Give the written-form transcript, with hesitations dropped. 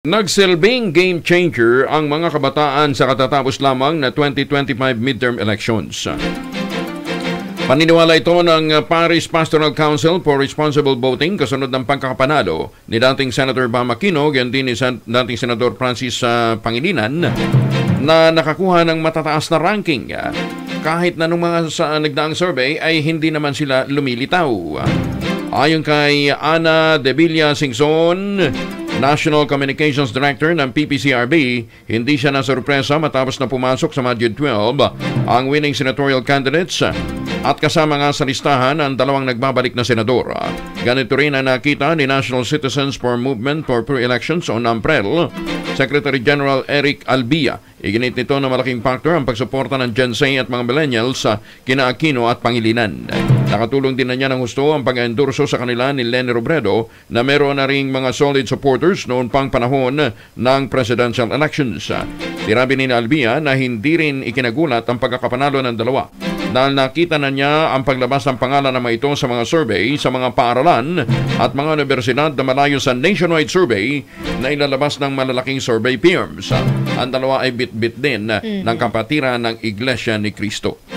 Nagsilbing game changer ang mga kabataan sa katatapos lamang na 2025 midterm elections. Paniniwala ito ng Paris Pastoral Council for Responsible Voting kasunod ng pagkakapanalo ni dating Senator Bam Aquino at din ni dating Senador Francis Pangilinan na nakakuha ng matataas na ranking. Kahit na nung mga nagdaang survey ay hindi naman sila lumilitaw. Ayon kay Ana De Villa Singson, National Communications Director ng PPCRB, hindi siya nasurpresa matapos na pumasok sa Module 12 ang winning senatorial candidates at kasama nga sa listahan ang dalawang nagbabalik na senador. Ganito rin ang nakita ni National Citizens for Movement for Pre-Elections o NAMPREL, Secretary General Eric Albia. Iginit nito na malaking factor ang pagsuporta ng Gen Z at mga millennials sa kina Aquino at Pangilinan. Nakatulong din na niya ng gusto ang pag-endorso sa kanila ni Leni Robredo na meron na ring mga solid supporters noon pang panahon ng presidential elections. Tirabi ni Albia na hindi rin ikinagulat ang pagkakapanalo ng dalawa dahil nakita na niya ang paglabas ng pangalan ng mga ito sa mga survey sa mga paaralan at mga universidad na malayo sa nationwide survey na ilalabas ng malalaking survey firms. Ang dalawa ay bit-bit din ng kapatiran ng Iglesia ni Cristo.